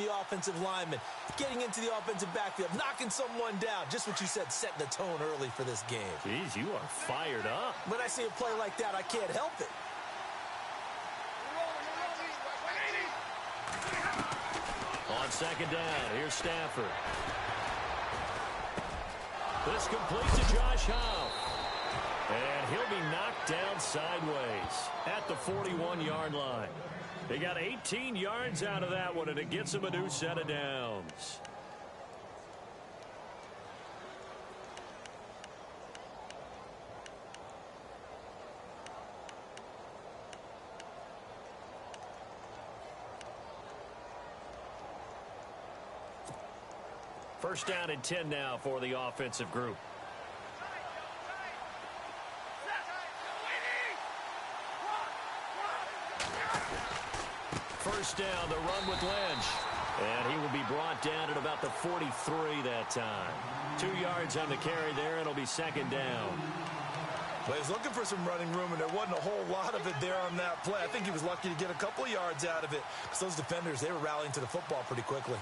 the offensive lineman, getting into the offensive backfield, knocking someone down. Just what you said, setting the tone early for this game. Jeez, you are fired up. When I see a play like that, I can't help it. On second down, here's Stafford. This complete to Josh Howe. And he'll be knocked down sideways at the 41-yard line. They got 18 yards out of that one, and it gets him a new set of downs. First down and 10 now for the offensive group. First down, the run with Lynch. And he will be brought down at about the 43 that time. 2 yards on the carry there, and it'll be second down. Well, he was looking for some running room, and there wasn't a whole lot of it there on that play. I think he was lucky to get a couple of yards out of it, because those defenders, they were rallying to the football pretty quickly.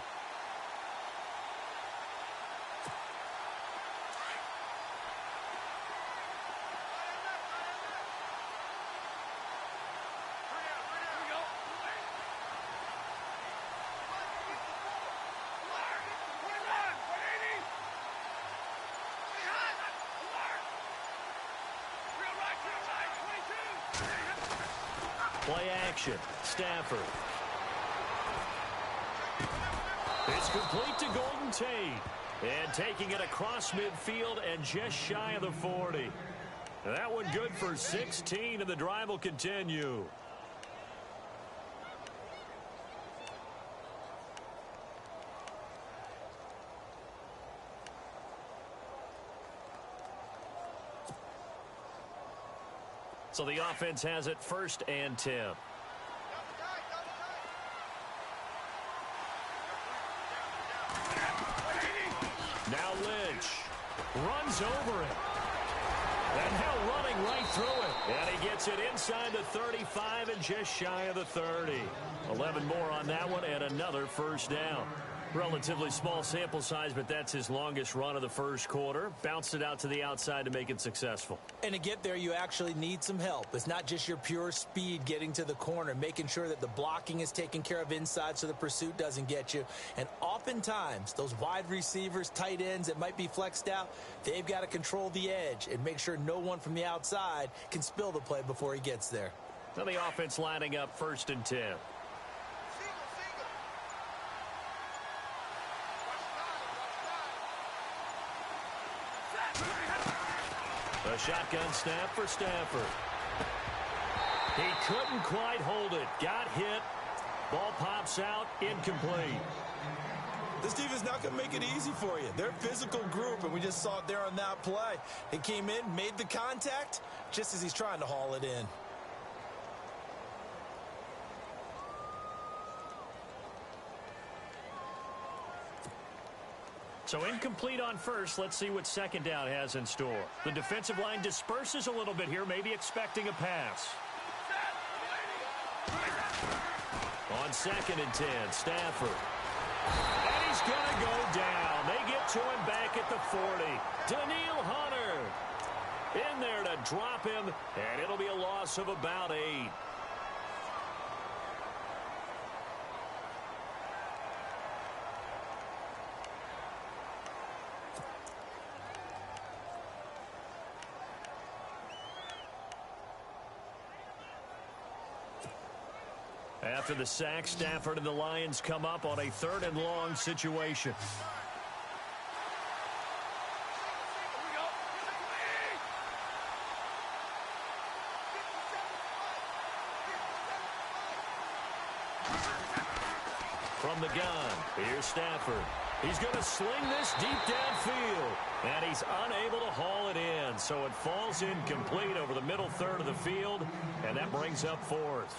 Play action. Stafford. It's complete to Golden Tate. And taking it across midfield and just shy of the 40. That one good for 16, and the drive will continue. So the offense has it first and 10. Now Lynch runs over it. And now running right through it. And he gets it inside the 35 and just shy of the 30. 11 more on that one and another first down. Relatively small sample size, but that's his longest run of the first quarter. Bounced it out to the outside to make it successful. And to get there, you actually need some help. It's not just your pure speed getting to the corner, making sure that the blocking is taken care of inside so the pursuit doesn't get you. And oftentimes, those wide receivers, tight ends that might be flexed out, they've got to control the edge and make sure no one from the outside can spill the play before he gets there. Now the offense lining up first and 10. A shotgun snap for Stafford. He couldn't quite hold it. Got hit. Ball pops out. Incomplete. This team is not going to make it easy for you. They're a physical group, and we just saw it there on that play. He came in, made the contact, just as he's trying to haul it in. So incomplete on first. Let's see what second down has in store. The defensive line disperses a little bit here, maybe expecting a pass. On second and 10, Stafford. And he's going to go down. They get to him back at the 40. Daniil Hunter in there to drop him, and it'll be a loss of about 8. After the sack, Stafford and the Lions come up on a 3rd and long situation. From the gun, here's Stafford. He's going to sling this deep downfield, and he's unable to haul it in. So it falls incomplete over the middle third of the field, and that brings up 4th.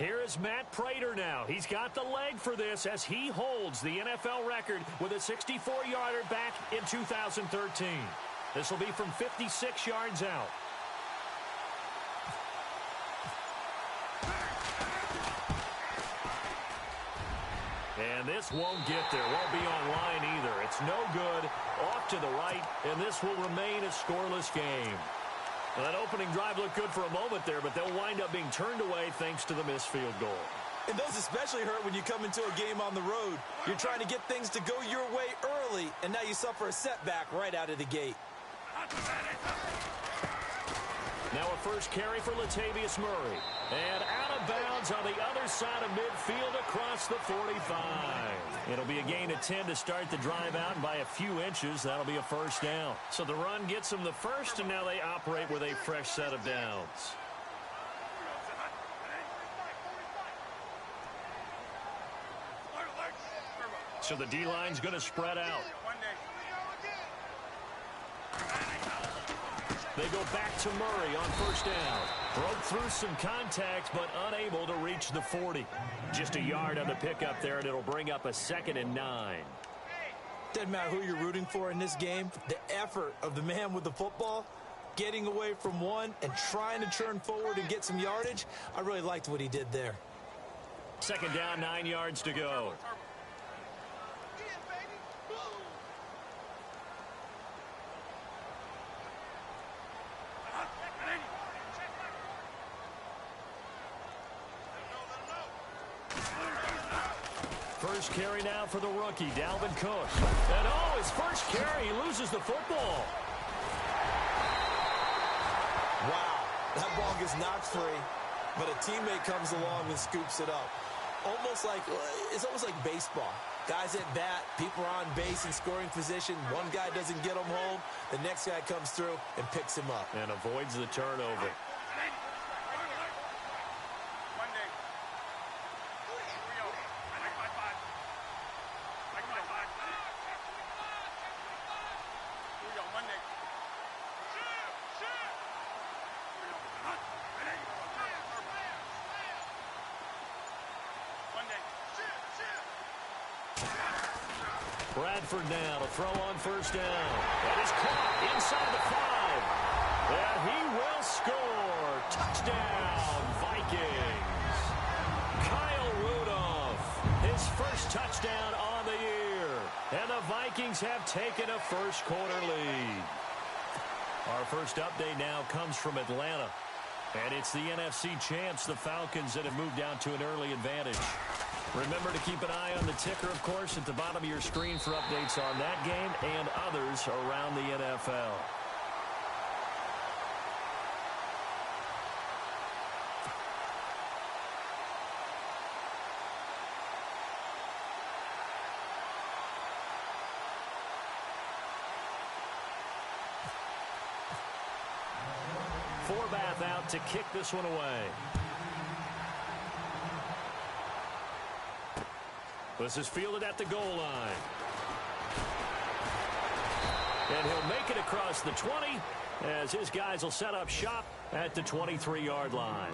Here is Matt Prater now. He's got the leg for this as he holds the NFL record with a 64-yarder back in 2013. This will be from 56 yards out. And this won't get there. Won't be online either. It's no good. Off to the right, and this will remain a scoreless game. Well, that opening drive looked good for a moment there, but they'll wind up being turned away thanks to the missed field goal. And those especially hurt when you come into a game on the road. You're trying to get things to go your way early, and now you suffer a setback right out of the gate. Now a first carry for Latavius Murray. And out of bounds on the other side of midfield across the 45. It'll be a gain of 10 to start the drive out, and by a few inches, that'll be a first down. So the run gets them the first, and now they operate with a fresh set of downs. So the D-line's going to spread out. They go back to Murray on first down. Broke through some contact, but unable to reach the 40. Just a yard on the pickup there, and it'll bring up a 2nd and 9. Doesn't matter who you're rooting for in this game. The effort of the man with the football, getting away from one and trying to turn forward and get some yardage, I really liked what he did there. 2nd down, 9 yards to go. First carry now for the rookie, Dalvin Cook. And his first carry, he loses the football. Wow, that ball gets knocked free, but a teammate comes along and scoops it up. It's almost like baseball. Guys at bat, people are on base in scoring position. One guy doesn't get him home. The next guy comes through and picks him up. And avoids the turnover. Bradford now to throw on first down. That is caught inside the 5. And he will score. Touchdown, Vikings. Kyle Rudolph, his first touchdown on the year. And the Vikings have taken a first-quarter lead. Our first update now comes from Atlanta. And it's the NFC champs, the Falcons, that have moved down to an early advantage. Remember to keep an eye on the ticker, of course, at the bottom of your screen for updates on that game and others around the NFL. Forbath out to kick this one away. This is fielded at the goal line. And he'll make it across the 20 as his guys will set up shop at the 23-yard line.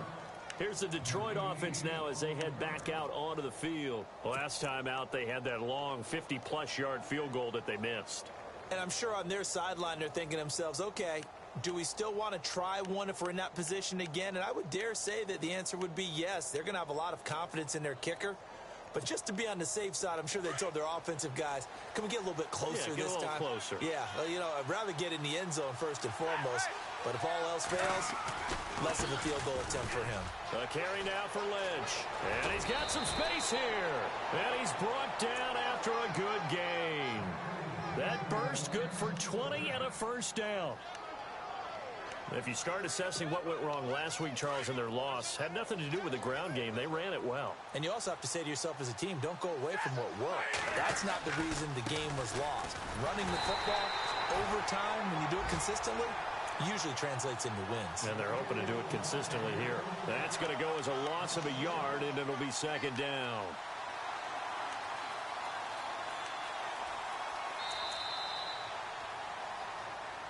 Here's the Detroit offense now as they head back out onto the field. Last time out, they had that long 50-plus yard field goal that they missed. And I'm sure on their sideline they're thinking to themselves, okay, do we still want to try one if we're in that position again? And I would dare say that the answer would be yes. They're going to have a lot of confidence in their kicker. But just to be on the safe side, I'm sure they told their offensive guys, can we get a little bit closer this time? Closer. Yeah, I'd rather get in the end zone first and foremost. But if all else fails, less of a field goal attempt for him. A carry now for Lynch. And he's got some space here. And he's brought down after a good gain. That burst good for 20 and a first down. If you start assessing what went wrong last week, Charles, in their loss, had nothing to do with the ground game. They ran it well. And you also have to say to yourself as a team, don't go away from what worked. That's not the reason the game was lost. Running the football over time, when you do it consistently, usually translates into wins. And they're hoping to do it consistently here. That's going to go as a loss of a yard, and it'll be 2nd down.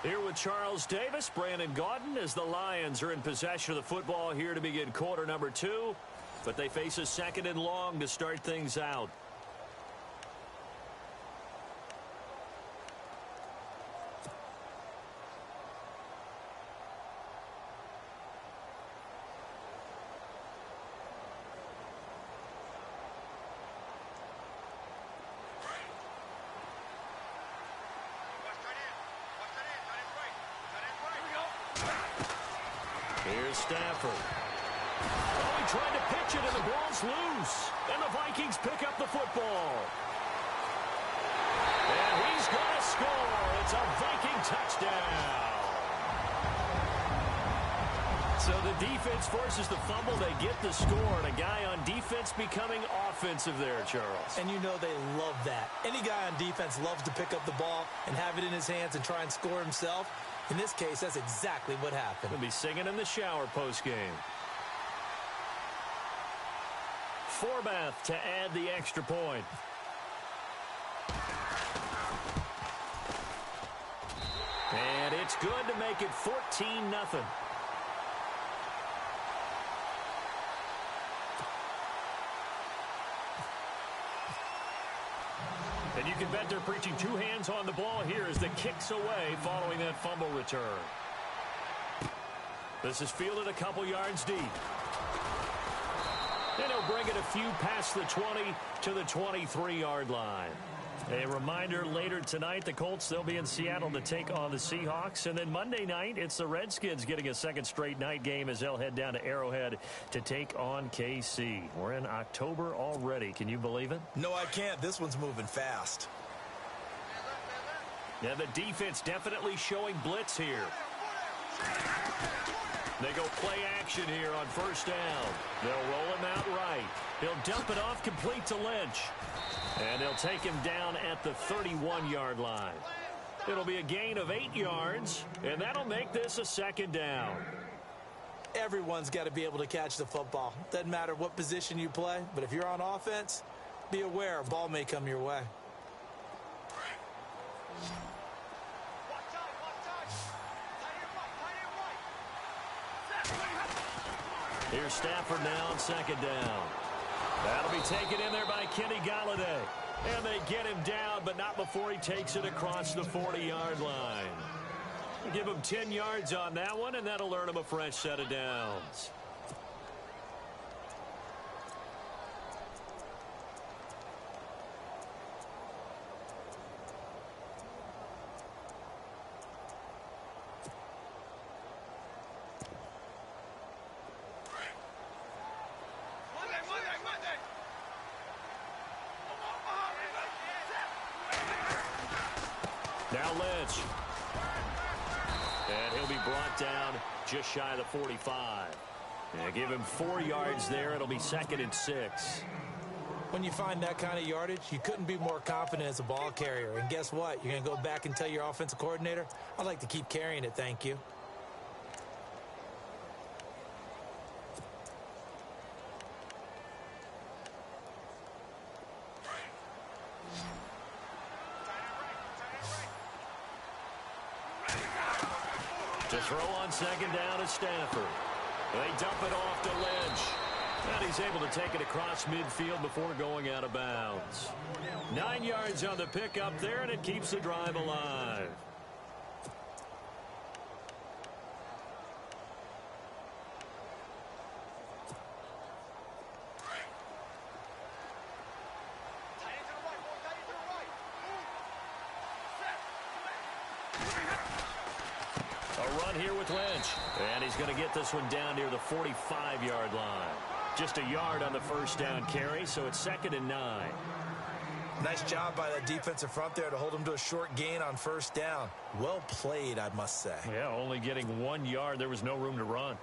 Here with Charles Davis, Brandon Gaudin, as the Lions are in possession of the football here to begin quarter number 2. but they face a 2nd and long to start things out. Here's Stafford. Oh, he tried to pitch it, and the ball's loose. And the Vikings pick up the football. And he's going to score. It's a Viking touchdown. So the defense forces the fumble. They get the score, and a guy on defense becoming offensive there, Charles. And you know they love that. Any guy on defense loves to pick up the ball and have it in his hands and try and score himself. In this case, that's exactly what happened. He'll be singing in the shower postgame. Forbath to add the extra point. And it's good to make it 14-0. And you can bet they're preaching 2 hands on the ball here as the kick's away following that fumble return. This is fielded a couple yards deep. And he'll bring it a few past the 20 to the 23-yard line. A reminder, later tonight, the Colts, they'll be in Seattle to take on the Seahawks. And then Monday night, it's the Redskins getting a 2nd straight night game as they'll head down to Arrowhead to take on KC. We're in October already. Can you believe it? No, I can't. This one's moving fast. Yeah, the defense definitely showing blitz here. They go play action here on 1st down. They'll roll him out right. He'll dump it off complete to Lynch. And they'll take him down at the 31-yard line. It'll be a gain of 8 yards, and that'll make this a 2nd down. Everyone's got to be able to catch the football. Doesn't matter what position you play, but if you're on offense, be aware a ball may come your way. Here's Stafford now on 2nd down. That'll be taken in there by Kenny Galladay. And they get him down, but not before he takes it across the 40-yard line. Give him 10 yards on that one, and that'll earn him a fresh set of downs. Now Lynch. And he'll be brought down just shy of the 45. And give him 4 yards there. It'll be 2nd and 6. When you find that kind of yardage, you couldn't be more confident as a ball carrier. And guess what? You're going to go back and tell your offensive coordinator, I'd like to keep carrying it, thank you. To throw on 2nd down is Stafford. They dump it off to Lynch. And he's able to take it across midfield before going out of bounds. 9 yards on the pickup there, and it keeps the drive alive. A run here with Lynch. And he's going to get this one down near the 45-yard line. Just a yard on the 1st down carry, so it's 2nd and 9. Nice job by that defensive front there to hold him to a short gain on 1st down. Well played, I must say. Yeah, only getting 1 yard. There was no room to run.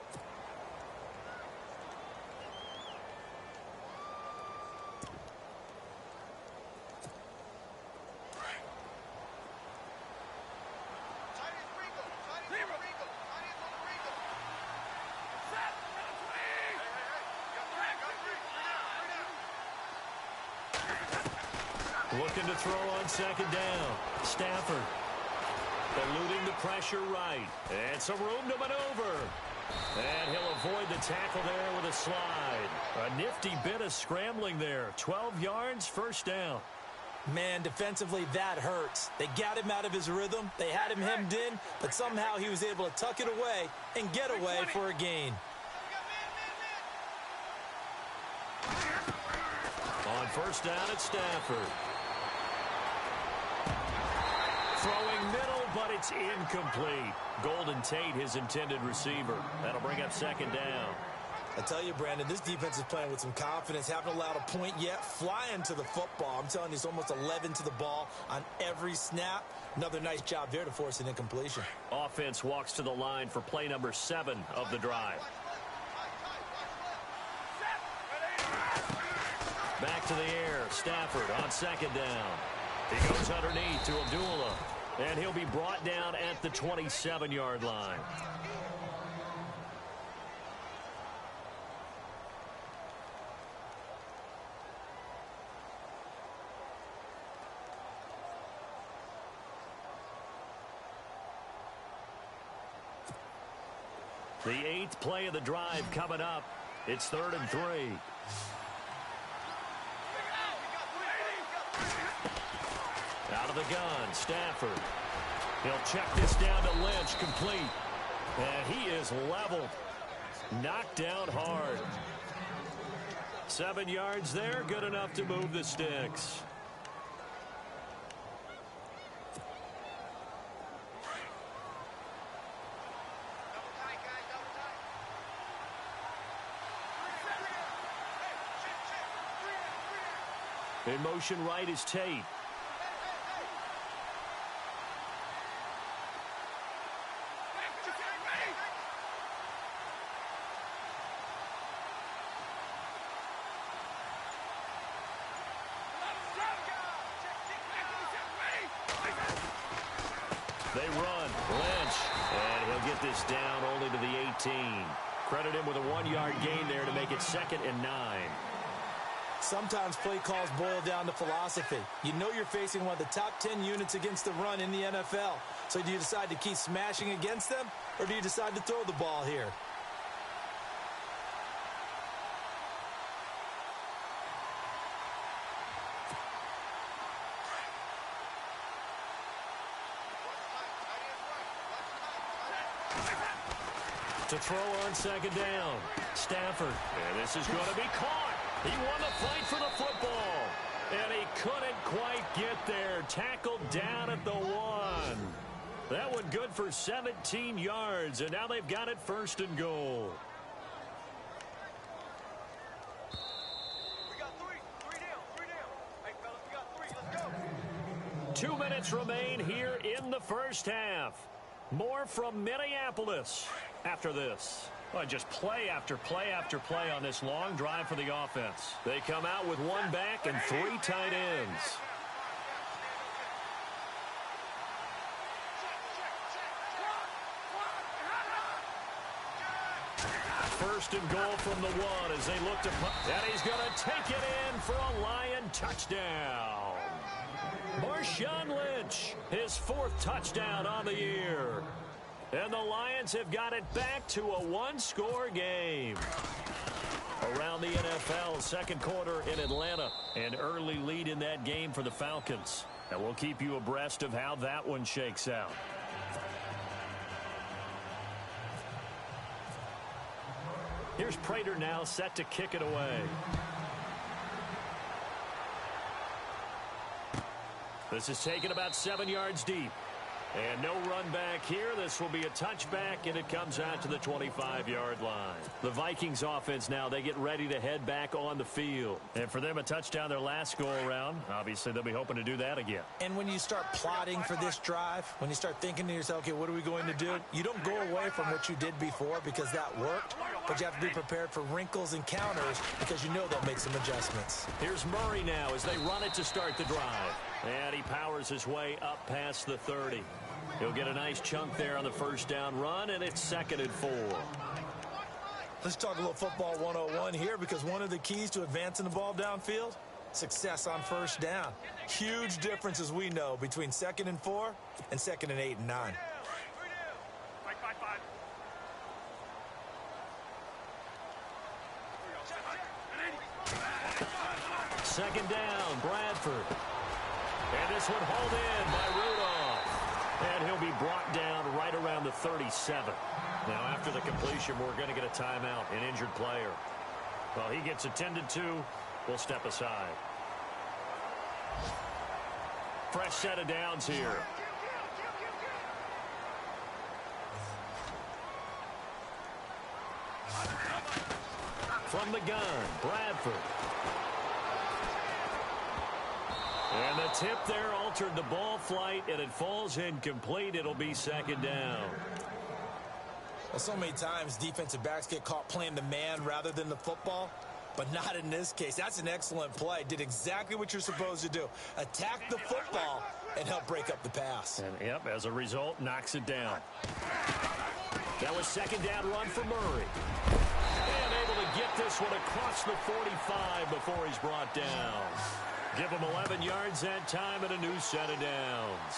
Looking to throw on 2nd down. Stafford eluding the pressure right. And some room to maneuver. And he'll avoid the tackle there with a slide. A nifty bit of scrambling there. 12 yards, first down. Man, defensively, that hurts. They got him out of his rhythm. They had him hemmed in, but somehow he was able to tuck it away and get away for a gain. On first down, it's Stafford. Throwing middle, but it's incomplete. Golden Tate, his intended receiver. That'll bring up second down. I tell you, Brandon, this defense is playing with some confidence. Haven't allowed a point yet. Flying to the football. I'm telling you, it's almost 11 to the ball on every snap. Another nice job there to force an incompletion. Offense walks to the line for play number 7 of the drive. Back to the air. Stafford on second down. He goes underneath to Abdullah. And he'll be brought down at the 27-yard line. The 8th play of the drive coming up. It's 3rd and 3. Out of the gun, Stafford. He'll check this down to Lynch, complete. And he is leveled. Knocked down hard. 7 yards there, good enough to move the sticks. In motion right is Tate. They run. Lynch. And he'll get this down only to the 18. Credit him with a 1-yard gain there to make it 2nd and 9. Sometimes play calls boil down to philosophy. You know you're facing one of the top 10 units against the run in the NFL. So do you decide to keep smashing against them, or do you decide to throw the ball here? To throw on second down. Stafford. And this is going to be caught. He won the fight for the football. And he couldn't quite get there. Tackled down at the 1. That one good for 17 yards. And now they've got it 1st and goal. We got three down. Hey, fellas, we got 3. Let's go. 2 minutes remain here in the first half. More from Minneapolis after this. Well, just play after play after play on this long drive for the offense. They come out with 1 back and 3 tight ends. First and goal from the 1 as they look to punt. And he's going to take it in for a Lion touchdown. Marshawn Lynch, his 4th touchdown on the year. And the Lions have got it back to a 1-score game. Around the NFL, 2nd quarter in Atlanta. An early lead in that game for the Falcons. And we'll keep you abreast of how that one shakes out. Here's Prater now set to kick it away. This is taken about 7 yards deep. And no run back here. This will be a touchback, and it comes out to the 25-yard line. The Vikings offense now, they get ready to head back on the field. And for them, a touchdown their last go-around. Obviously, they'll be hoping to do that again. And when you start plotting for this drive, when you start thinking to yourself, okay, what are we going to do? You don't go away from what you did before because that worked, but you have to be prepared for wrinkles and counters because you know they'll make some adjustments. Here's Murray now as they run it to start the drive. And he powers his way up past the 30. He'll get a nice chunk there on the first down run, and it's 2nd and 4. Let's talk a little football 101 here, because one of the keys to advancing the ball downfield, success on first down. Huge difference, as we know, between 2nd and 4 and 2nd and 8 and 9. second down, Bradford. And this one hauled in by Rudolph. And he'll be brought down right around the 37. Now, after the completion, we're going to get a timeout, an injured player. Well, he gets attended to. We'll step aside. Fresh set of downs here. From the gun, Bradford. And the tip there altered the ball flight, and it falls incomplete. It'll be second down. Well, so many times defensive backs get caught playing the man rather than the football, but not in this case. That's an excellent play. Did exactly what you're supposed to do. Attack the football and help break up the pass. And, yep, as a result, knocks it down. That was second down run for Murray. And able to get this one across the 45 before he's brought down. Give him 11 yards that time and a new set of downs.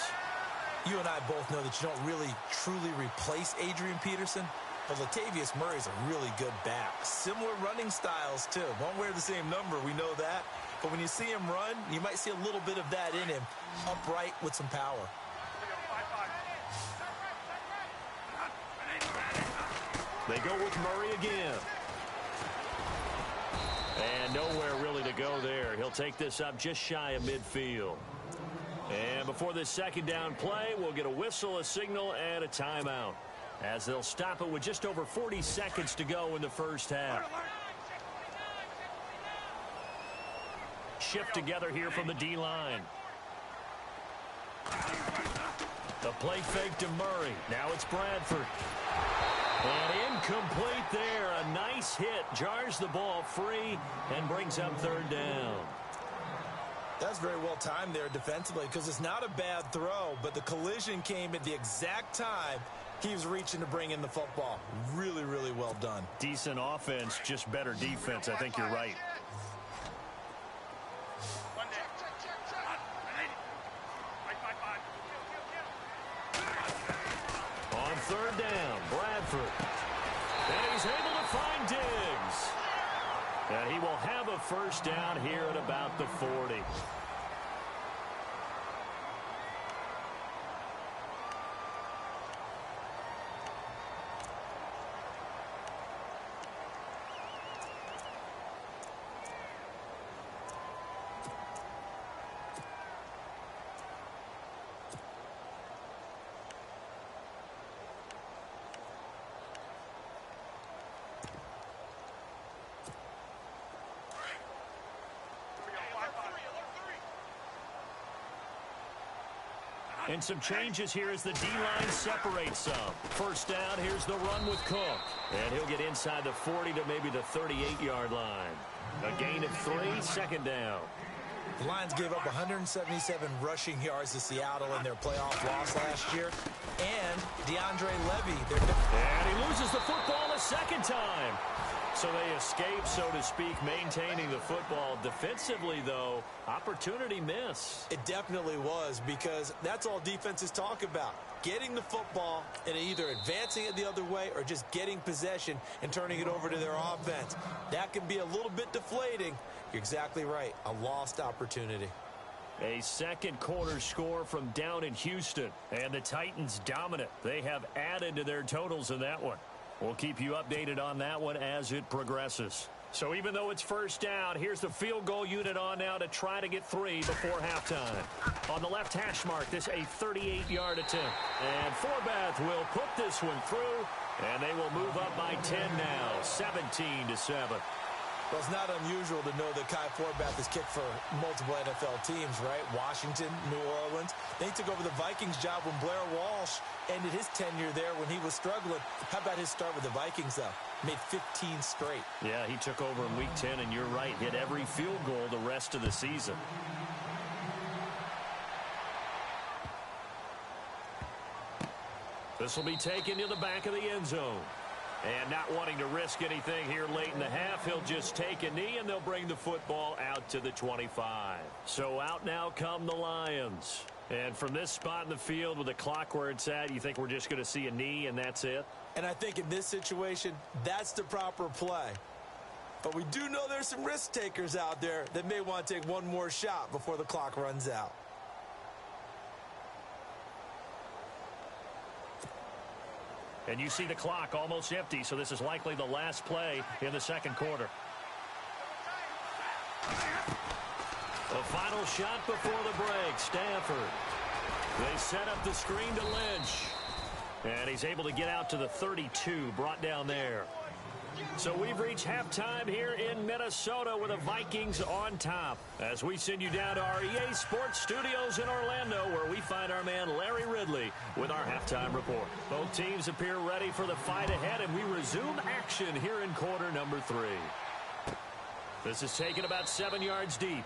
You and I both know that you don't really truly replace Adrian Peterson, but Latavius Murray's a really good back. Similar running styles, too. Won't wear the same number, we know that. But when you see him run, you might see a little bit of that in him, upright with some power. They go with Murray again. And nowhere really to go there. He'll take this up just shy of midfield. And before this second down play, we'll get a whistle, a signal, and a timeout, as they'll stop it with just over 40 seconds to go in the first half. Shift together here from the D-line. The play fake to Murray. Now it's Bradford. And incomplete there. A nice hit. Jars the ball free and brings up third down. That's very well timed there defensively, because it's not a bad throw, but the collision came at the exact time he was reaching to bring in the football. Really, really well done. Decent offense, just better defense. I think you're right. On third down, Bradford. And he's able to find Diggs. And he will have a first down here at about the 40. And some changes here as the D-line separates some. First down, here's the run with Cook. And he'll get inside the 40 to maybe the 38-yard line. A gain of 3, second down. The Lions gave up 177 rushing yards to Seattle in their playoff loss last year. And DeAndre Levy. And he loses the football a second time. So they escape, so to speak, maintaining the football. Defensively, though, opportunity miss. It definitely was, because that's all defenses talk about. Getting the football and either advancing it the other way or just getting possession and turning it over to their offense. That can be a little bit deflating. You're exactly right. A lost opportunity. A second quarter score from down in Houston. And the Titans dominant. They have added to their totals in that one. We'll keep you updated on that one as it progresses. So even though it's first down, here's the field goal unit on now to try to get 3 before halftime. On the left hash mark, this a 38-yard attempt. And Forbath will put this one through, and they will move up by 10 now, 17-7. Well, it's not unusual to know that Kai Forbath has kicked for multiple NFL teams, right? Washington, New Orleans. Then he took over the Vikings job when Blair Walsh ended his tenure there when he was struggling. How about his start with the Vikings, though? Made 15 straight. Yeah, he took over in Week 10, and you're right, hit every field goal the rest of the season. This will be taken to the back of the end zone. And not wanting to risk anything here late in the half, he'll just take a knee, and they'll bring the football out to the 25. So out now come the Lions. And from this spot in the field with the clock where it's at, you think we're just going to see a knee and that's it? And I think in this situation, that's the proper play. But we do know there's some risk takers out there that may want to take one more shot before the clock runs out. And you see the clock almost empty, so this is likely the last play in the second quarter. The final shot before the break, Stafford. They set up the screen to Lynch. And he's able to get out to the 32, brought down there. So we've reached halftime here in Minnesota with the Vikings on top. As we send you down to our EA Sports Studios in Orlando, where we find our man Larry Ridley with our halftime report. Both teams appear ready for the fight ahead, and we resume action here in quarter number 3. This is taken about 7 yards deep.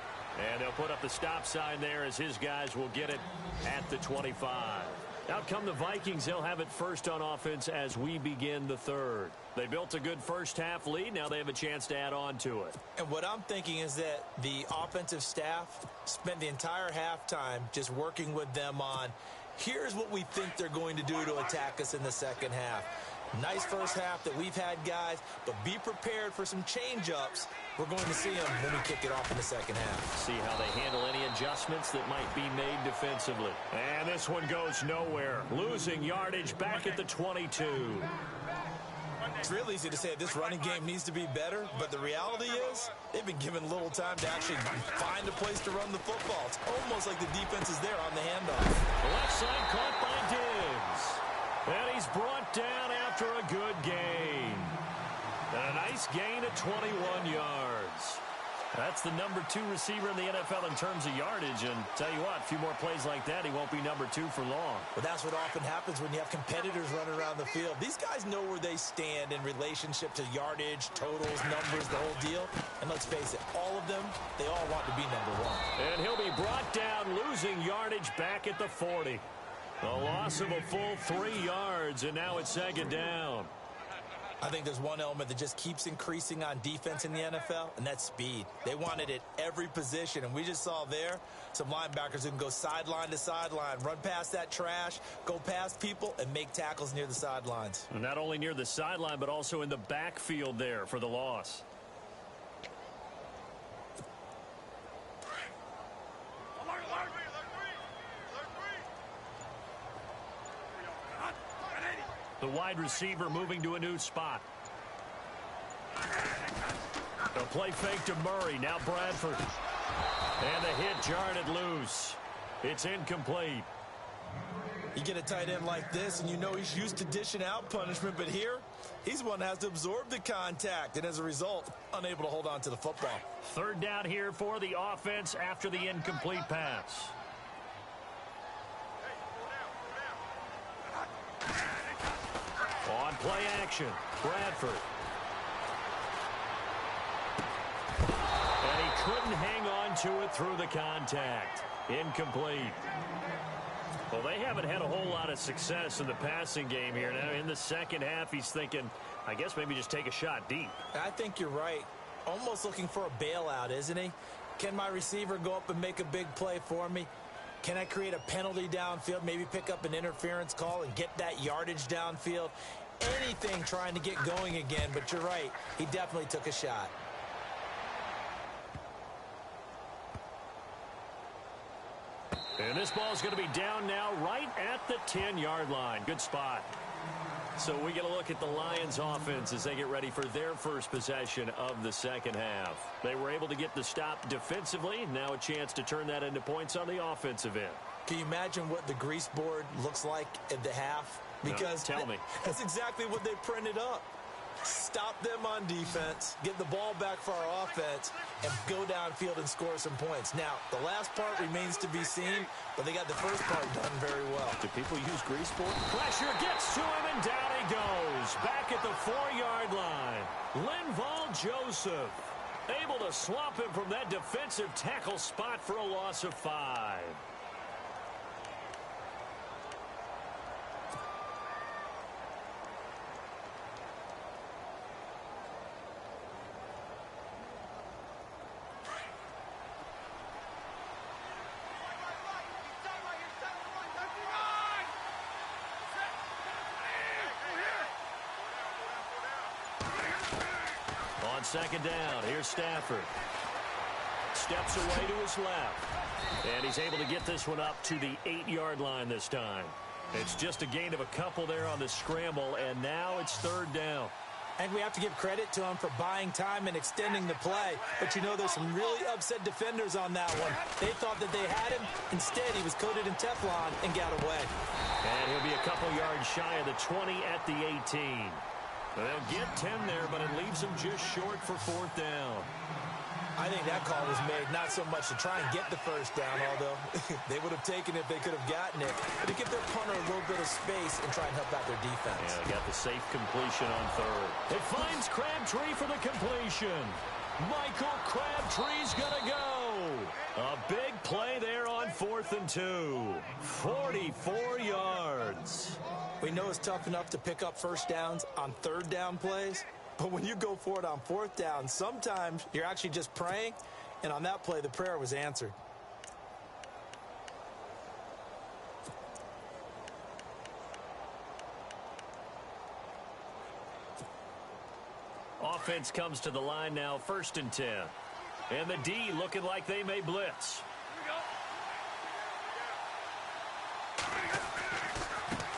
And they'll put up the stop sign there as his guys will get it at the 25. Out come the Vikings. They'll have it first on offense as we begin the third. They built a good first half lead. Now they have a chance to add on to it. And what I'm thinking is that the offensive staff spent the entire halftime just working with them on, here's what we think they're going to do to attack us in the second half. Nice first half that we've had, guys, but be prepared for some change-ups. We're going to see them when we kick it off in the second half. See how they handle any adjustments that might be made defensively. And this one goes nowhere. Losing yardage back at the 22. It's real easy to say this running game needs to be better, but the reality is they've been given little time to actually find a place to run the football. It's almost like the defense is there on the handoff. The left side caught by Diggs. And he's brought down after a good gain. And a nice gain of 21 yards. That's the number 2 receiver in the NFL in terms of yardage. And tell you what, a few more plays like that, he won't be number 2 for long. But that's what often happens when you have competitors running around the field. These guys know where they stand in relationship to yardage, totals, numbers, the whole deal. And let's face it, all of them, they all want to be number 1. And he'll be brought down, losing yardage back at the 40. A loss of a full 3 yards, and now it's second down. I think there's one element that just keeps increasing on defense in the NFL, and that's speed. They want it at every position, and we just saw there some linebackers who can go sideline to sideline, run past that trash, go past people, and make tackles near the sidelines. And not only near the sideline, but also in the backfield there for the loss. The wide receiver moving to a new spot. The play fake to Murray. Now Bradford. And the hit jarred it loose. It's incomplete. You get a tight end like this, and you know he's used to dishing out punishment, but here, he's the one that has to absorb the contact, and as a result, unable to hold on to the football. Third down here for the offense after the incomplete pass. On play action, Bradford. And he couldn't hang on to it through the contact. Incomplete. Well, they haven't had a whole lot of success in the passing game here. Now, in the second half, he's thinking, I guess maybe just take a shot deep. I think you're right. Almost looking for a bailout, isn't he? Can my receiver go up and make a big play for me? Can I create a penalty downfield, maybe pick up an interference call and get that yardage downfield? Anything trying to get going again, but you're right. He definitely took a shot. And this ball's going to be down now right at the 10-yard line. Good spot. So we get a look at the Lions offense as they get ready for their first possession of the second half. They were able to get the stop defensively. Now a chance to turn that into points on the offensive end. Can you imagine what the grease board looks like at the half? Because no, tell me. That's exactly what they printed up. Stop them on defense, get the ball back for our offense, and go downfield and score some points. Now, the last part remains to be seen, but they got the first part done very well. Do people use grease board? Pressure gets to him, and down he goes. Back at the 4-yard line. Linval Joseph able to swap him from that defensive tackle spot for a loss of 5. On second down, here's Stafford. Steps away to his left. And he's able to get this one up to the 8-yard line this time. It's just a gain of a couple there on the scramble, and now it's third down. And we have to give credit to him for buying time and extending the play. But, you know, there's some really upset defenders on that one. They thought that they had him. Instead, he was coated in Teflon and got away. And he'll be a couple yards shy of the 20 at the 18. They'll get 10 there, but it leaves them just short for fourth down. I think that call was made not so much to try and get the first down, although they would have taken it if they could have gotten it, but to give their punter a little bit of space and try and help out their defense. Yeah, got the safe completion on third. It finds Crabtree for the completion. Michael Crabtree's going to go. A big play there on 4th and 2. 44 yards. We know it's tough enough to pick up first downs on third down plays, but when you go for it on fourth down, sometimes you're actually just praying, and on that play, the prayer was answered. Offense comes to the line now, 1st and 10. And the D looking like they may blitz.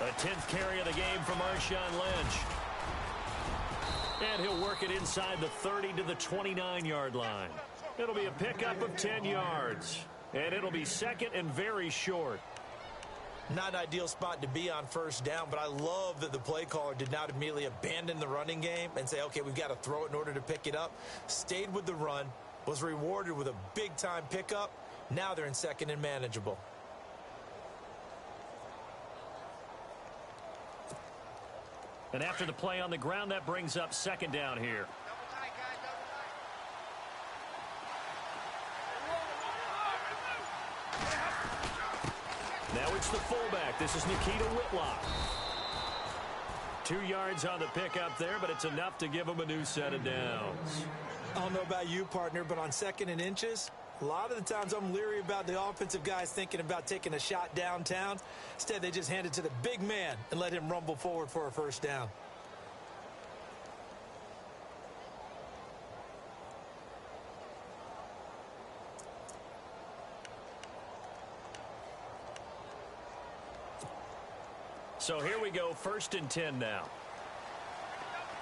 A 10th carry of the game for Marshawn Lynch. And he'll work it inside the 30 to the 29-yard line. It'll be a pickup of 10 yards. And it'll be second and very short. Not an ideal spot to be on first down, but I love that the play caller did not immediately abandon the running game and say, okay, we've got to throw it in order to pick it up. Stayed with the run, was rewarded with a big-time pickup. Now they're in second and manageable. And after the play on the ground, that brings up second down here. Now it's the fullback. This is Nikita Whitlock. 2 yards on the pickup there, but it's enough to give him a new set of downs. I don't know about you, partner, but on 2nd and inches, a lot of the times I'm leery about the offensive guys thinking about taking a shot downtown. Instead, they just hand it to the big man and let him rumble forward for a first down. So here we go, 1st and 10 now.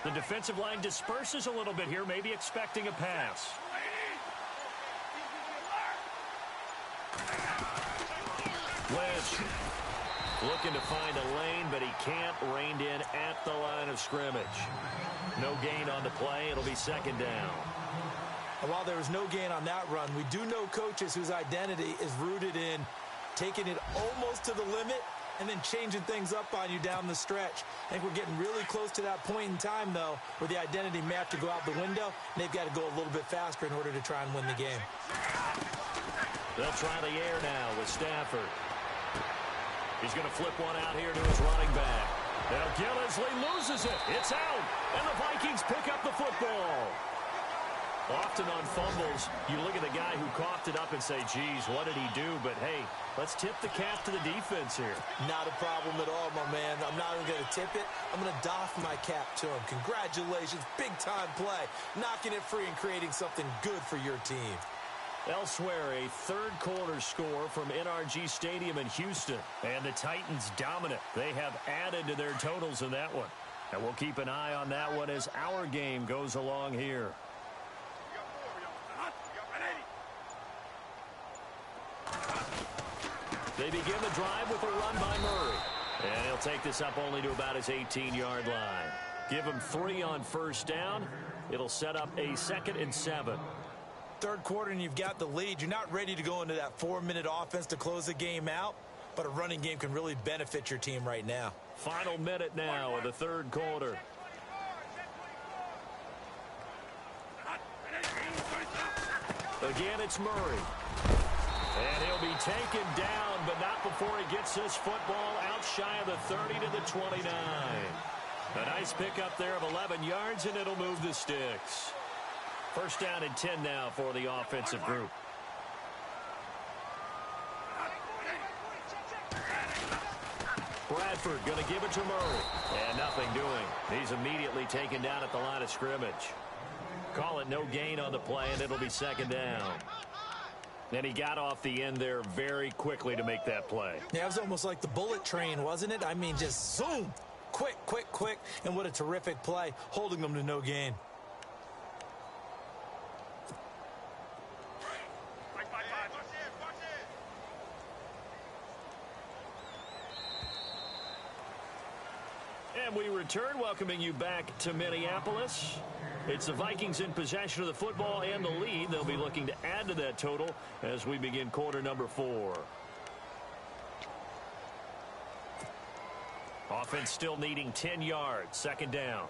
The defensive line disperses a little bit here, maybe expecting a pass. Lynch looking to find a lane, but he can't. Reined in at the line of scrimmage. No gain on the play. It'll be second down. And while there was no gain on that run, we do know coaches whose identity is rooted in taking it almost to the limit and then changing things up on you down the stretch. I think we're getting really close to that point in time, though, where the identity may have to go out the window, and they've got to go a little bit faster in order to try and win the game. They'll try the air now with Stafford. He's going to flip one out here to his running back. Now Gillisley loses it. It's out, and the Vikings pick up the football. Often on fumbles, you look at the guy who coughed it up and say, geez, what did he do? But, hey, let's tip the cap to the defense here. Not a problem at all, my man. I'm not even going to tip it. I'm going to doff my cap to him. Congratulations. Big-time play. Knocking it free and creating something good for your team. Elsewhere, a third-quarter score from NRG Stadium in Houston. And the Titans dominant. They have added to their totals in that one. And we'll keep an eye on that one as our game goes along here. They begin the drive with a run by Murray. And he'll take this up only to about his 18-yard line. Give him 3 on first down. It'll set up a 2nd and 7. Third quarter and you've got the lead. You're not ready to go into that 4-minute offense to close the game out, but a running game can really benefit your team right now. Final minute now of the third quarter. Again, it's Murray. And he'll be taken down, but not before he gets this football out shy of the 30 to the 29. A nice pickup there of 11 yards, and it'll move the sticks. First down and 10 now for the offensive group. Bradford going to give it to Murray. And nothing doing. He's immediately taken down at the line of scrimmage. Call it no gain on the play, and it'll be second down. And he got off the end there very quickly to make that play. Yeah, it was almost like the bullet train, wasn't it? I mean, just zoom. Quick, quick, quick. And what a terrific play, holding them to no gain. And we return, welcoming you back to Minneapolis. It's the Vikings in possession of the football and the lead. They'll be looking to add to that total as we begin quarter number 4. Offense still needing 10 yards. Second down.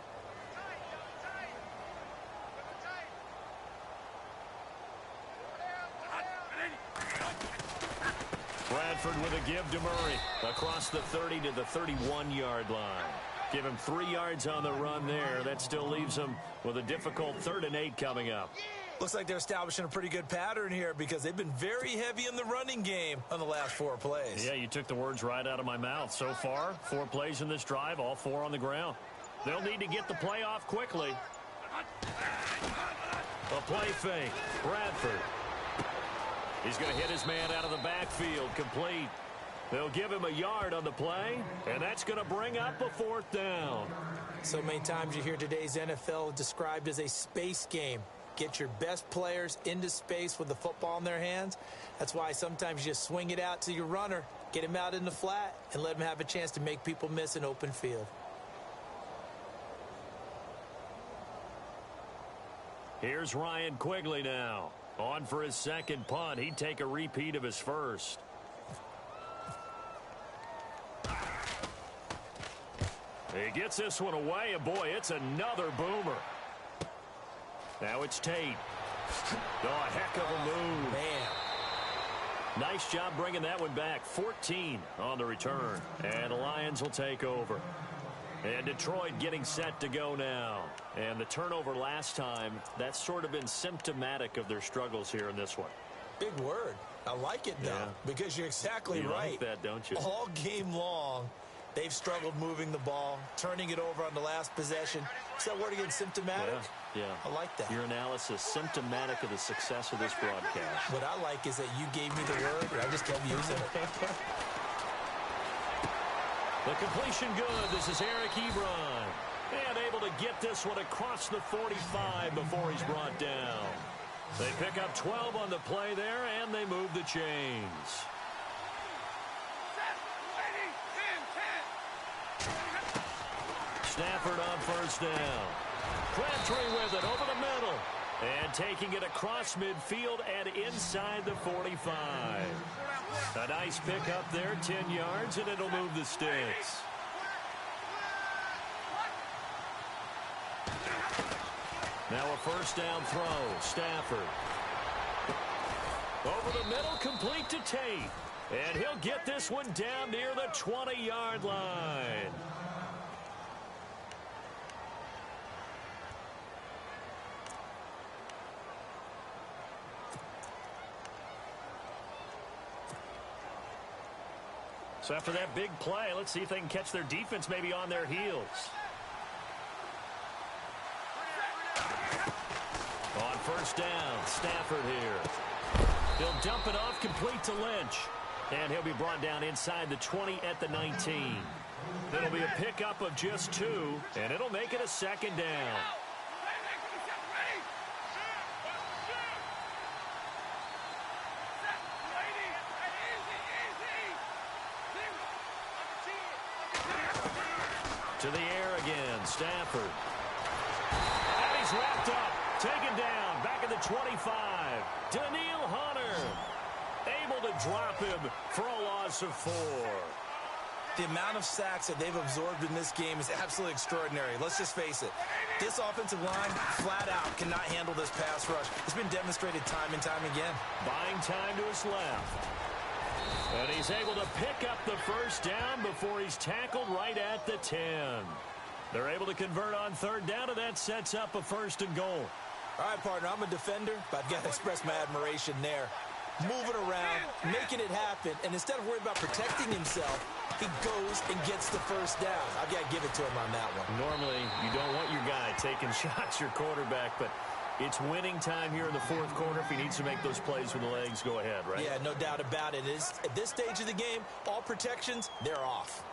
Bradford with a give to Murray across the 30 to the 31-yard line. Give him 3 yards on the run there. That still leaves him with a difficult 3rd and 8 coming up. Looks like they're establishing a pretty good pattern here because they've been very heavy in the running game on the last 4 plays. Yeah, you took the words right out of my mouth. So far, 4 plays in this drive, all 4 on the ground. They'll need to get the play off quickly. A play fake. Bradford. He's going to hit his man out of the backfield. Complete. They'll give him a yard on the play, and that's going to bring up a 4th down. So many times you hear today's NFL described as a space game. Get your best players into space with the football in their hands. That's why sometimes you just swing it out to your runner, get him out in the flat, and let him have a chance to make people miss an open field. Here's Ryan Quigley now. On for his second punt. He'd take a repeat of his first. He gets this one away, and boy, it's another boomer. Now it's Tate. Oh, a heck of a move. Man. Nice job bringing that one back. 14 on the return. And the Lions will take over. And Detroit getting set to go now. And the turnover last time, that's sort of been symptomatic of their struggles here in this one. Big word. I like it, though, because you're exactly right. You like that, don't you? All game long, they've struggled moving the ball, turning it over on the last possession. Is that word again, symptomatic? Yeah. I like that. Your analysis, symptomatic of the success of this broadcast. What I like is that you gave me the word, and I just kept using it. The completion good. This is Eric Ebron. And able to get this one across the 45 before he's brought down. They pick up 12 on the play there, and they move the chains. Stafford on first down. Crabtree with it over the middle. And taking it across midfield and inside the 45. A nice pickup there, 10 yards, and it'll move the sticks. Now a first down throw. Stafford. Over the middle, complete to Tate. And he'll get this one down near the 20-yard line. So after that big play, let's see if they can catch their defense maybe on their heels. On first down, Stafford here. He'll dump it off, complete to Lynch. And he'll be brought down inside the 20 at the 19. It'll be a pickup of just 2, and it'll make it a second down. To the air again, Stafford. And he's wrapped up, taken down, back at the 25. Daniil Hunter, able to drop him for a loss of 4. The amount of sacks that they've absorbed in this game is absolutely extraordinary. Let's just face it. This offensive line, flat out, cannot handle this pass rush. It's been demonstrated time and time again. Buying time to his left. And he's able to pick up the first down before he's tackled right at the 10. They're able to convert on third down, and that sets up a 1st and goal. All right, partner, I'm a defender, but I've got to express my admiration there. Moving around, making it happen, and instead of worrying about protecting himself, he goes and gets the first down. I've got to give it to him on that one. Normally, you don't want your guy taking shots, your quarterback, but It's winning time here in the fourth quarter. If he needs to make those plays with the legs, go ahead, right? Yeah, no doubt about it. At this stage of the game, all protections, they're off.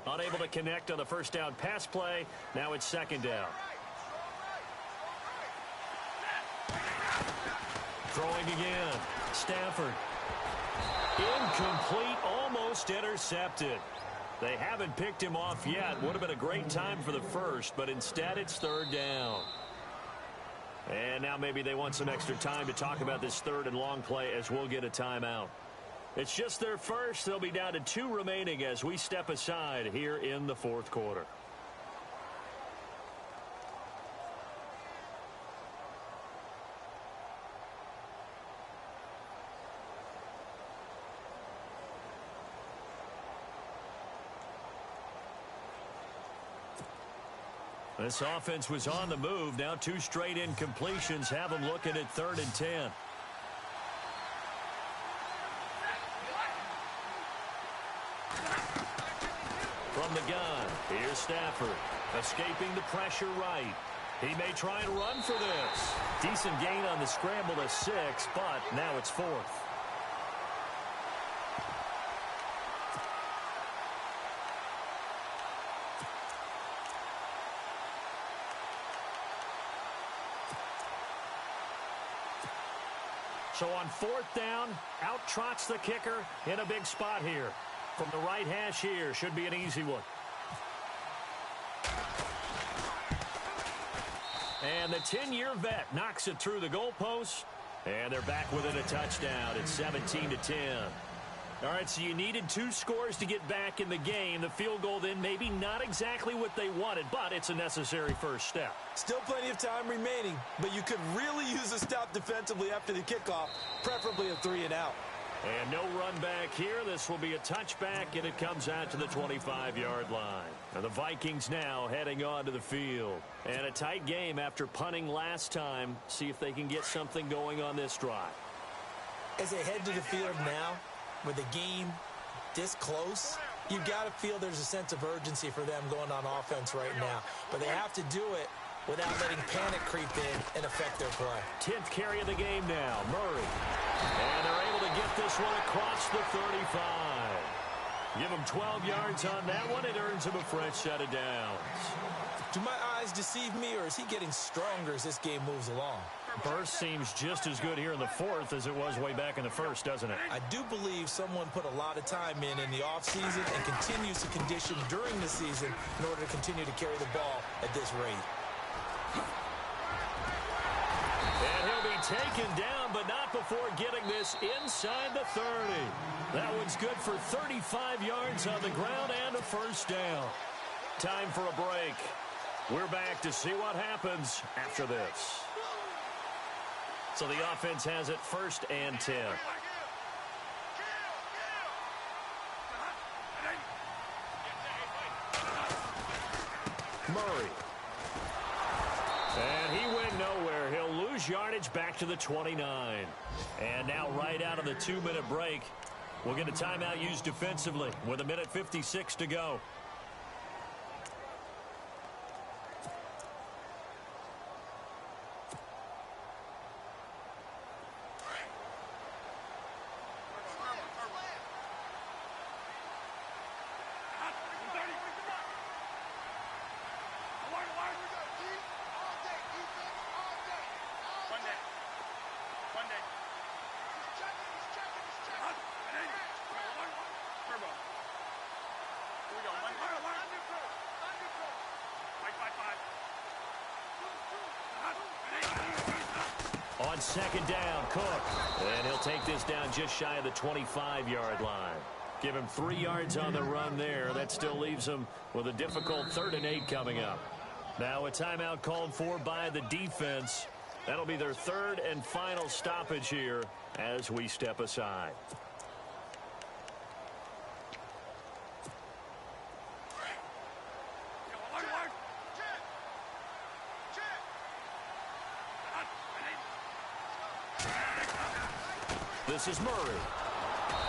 Unable to connect on the first down pass play. Now it's second down. Throwing again. Stafford. Incomplete, almost intercepted. They haven't picked him off yet. Would have been a great time for the first, but instead it's third down. And now maybe they want some extra time to talk about this third and long play as we'll get a timeout. It's just their first. They'll be down to 2 remaining as we step aside here in the fourth quarter. This offense was on the move. Now 2 straight incompletions have them looking at 3rd and 10. From the gun, here's Stafford. Escaping the pressure right. He may try and run for this. Decent gain on the scramble to 6, but now it's 4th. So on 4th down, out trots the kicker in a big spot here. From the right hash here, should be an easy one. And the 10-year vet knocks it through the goalpost, and they're back within a touchdown. It's 17-10. All right, so you needed 2 scores to get back in the game. The field goal then maybe not exactly what they wanted, but it's a necessary first step. Still plenty of time remaining, but you could really use a stop defensively after the kickoff, preferably a 3 and out. And no run back here. This will be a touchback, and it comes out to the 25-yard line. And the Vikings now heading onto the field. And a tight game after punting last time. See if they can get something going on this drive. As they head to the field now, with the game this close, you've got to feel there's a sense of urgency for them going on offense right now. But they have to do it without letting panic creep in and affect their play. 10th carry of the game now, Murray. And they're able to get this one across the 35. Give him 12 yards on that one. It earns him a fresh set of downs. Do my eyes deceive me, or is he getting stronger as this game moves along? Burst seems just as good here in the 4th as it was way back in the 1st, doesn't it? I do believe someone put a lot of time in the offseason and continues to condition during the season in order to continue to carry the ball at this rate. And he'll be taken down, but not before getting this inside the 30. That one's good for 35 yards on the ground and a first down. Time for a break. We're back to see what happens after this. So the offense has it 1st and 10. Murray. And he went nowhere. He'll lose yardage back to the 29. And now right out of the 2-minute break, we'll get a timeout used defensively with 1:56 to go. On 2nd down, Cook. And he'll take this down just shy of the 25-yard line. Give him 3 yards on the run there. That still leaves him with a difficult 3rd and 8 coming up. Now a timeout called for by the defense. That'll be their 3rd and final stoppage here as we step aside. This is Murray.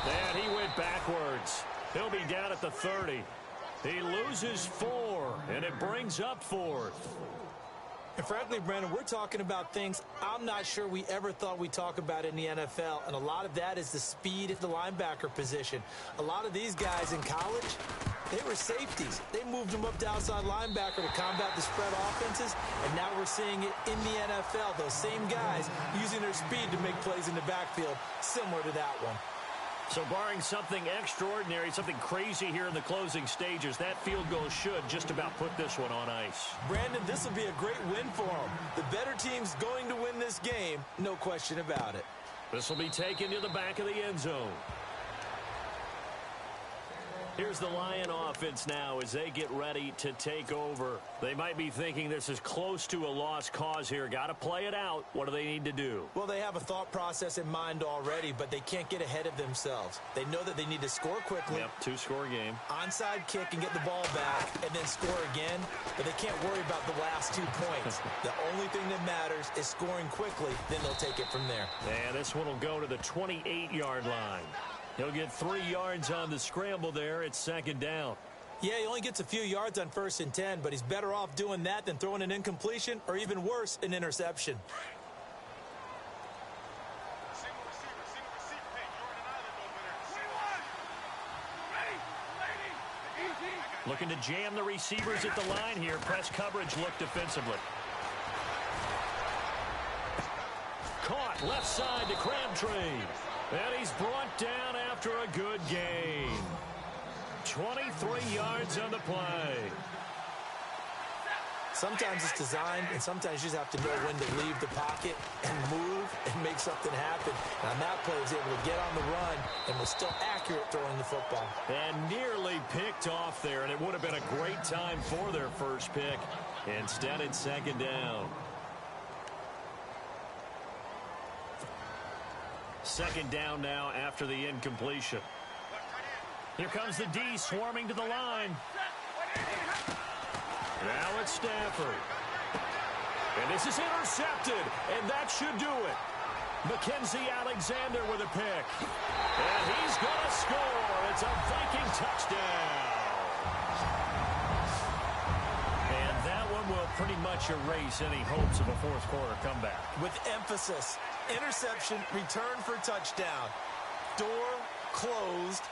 And he went backwards. He'll be down at the 30. He loses 4, and it brings up 4th. And frankly, Brandon, we're talking about things I'm not sure we ever thought we'd talk about in the NFL, and a lot of that is the speed at the linebacker position. A lot of these guys in college, they were safeties. They moved them up to outside linebacker to combat the spread offenses, and now we're seeing it in the NFL. Those same guys using their speed to make plays in the backfield, similar to that one. So barring something extraordinary, something crazy here in the closing stages, that field goal should just about put this one on ice. Brandon, this will be a great win for them. The better team's going to win this game, no question about it. This will be taken to the back of the end zone. Here's the Lion offense now as they get ready to take over. They might be thinking this is close to a lost cause here. Got to play it out. What do they need to do? Well, they have a thought process in mind already, but they can't get ahead of themselves. They know that they need to score quickly. Yep, 2-score game. Onside kick and get the ball back and then score again, but they can't worry about the last 2 points. The only thing that matters is scoring quickly, then they'll take it from there. And this one will go to the 28-yard line. He'll get 3 yards on the scramble there. It's 2nd down. Yeah, he only gets a few yards on 1st and 10, but he's better off doing that than throwing an incompletion or even worse, an interception. Single receiver. Hey, you're in an island over there. Looking to jam the receivers at the line here. Press coverage look defensively. Caught left side to Crabtree. And he's brought down after a good gain. 23 yards on the play. Sometimes it's designed, and sometimes you just have to know when to leave the pocket and move and make something happen. And on that play, he was able to get on the run and was still accurate throwing the football. And nearly picked off there, and it would have been a great time for their first pick. Instead, it's 2nd down. 2nd down now after the incompletion. Here comes the D swarming to the line. Now it's Stafford. And this is intercepted, and that should do it. Mackenzie Alexander with a pick. And he's going to score. It's a Viking touchdown. And that one will pretty much erase any hopes of a fourth-quarter comeback. With emphasis, interception, return for touchdown. Door closed,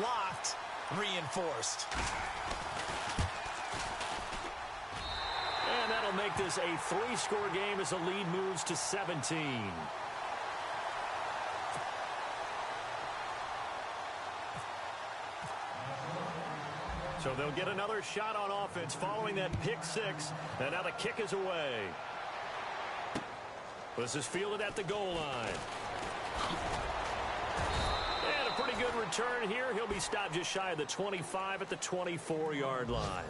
locked, reinforced. And that'll make this a 3-score game as the lead moves to 17. So they'll get another shot on offense following that pick 6. And now the kick is away. This is fielded at the goal line. And a pretty good return here. He'll be stopped just shy of the 25 at the 24-yard line.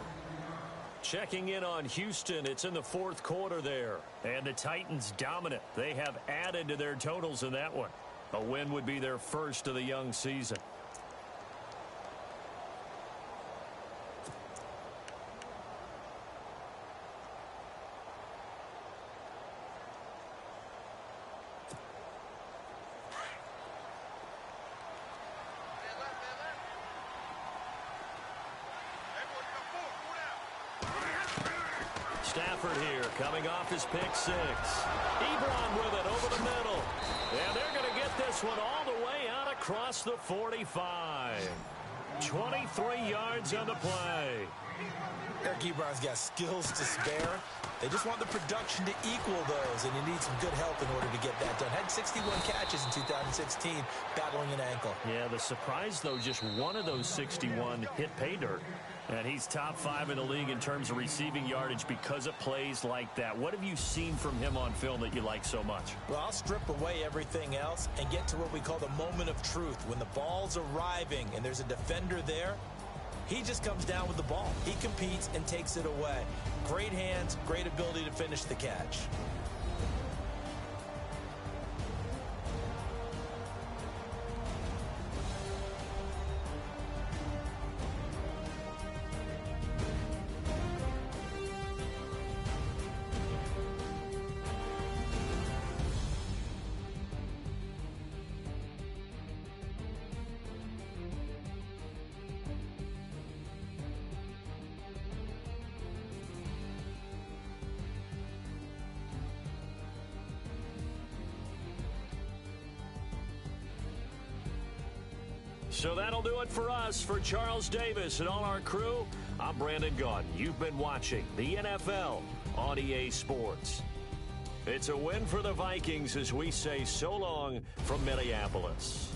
Checking in on Houston. It's in the 4th quarter there. And the Titans dominant. They have added to their totals in that one. A win would be their first of the young season. Stafford here, coming off his pick 6. Ebron with it over the middle. And they're going to get this one all the way out across the 45. 23 yards on the play. Eric Ebron's got skills to spare. They just want the production to equal those, and you need some good help in order to get that done. Had 61 catches in 2016, battling an ankle. Yeah, the surprise, though, just one of those 61 hit pay dirt. And he's top 5 in the league in terms of receiving yardage because of plays like that. What have you seen from him on film that you like so much? Well, I'll strip away everything else and get to what we call the moment of truth. When the ball's arriving and there's a defender there, he just comes down with the ball. He competes and takes it away. Great hands, great ability to finish the catch. So that'll do it for us. For Charles Davis and all our crew, I'm Brandon Gaudin. You've been watching the NFL on EA Sports. It's a win for the Vikings as we say so long from Minneapolis.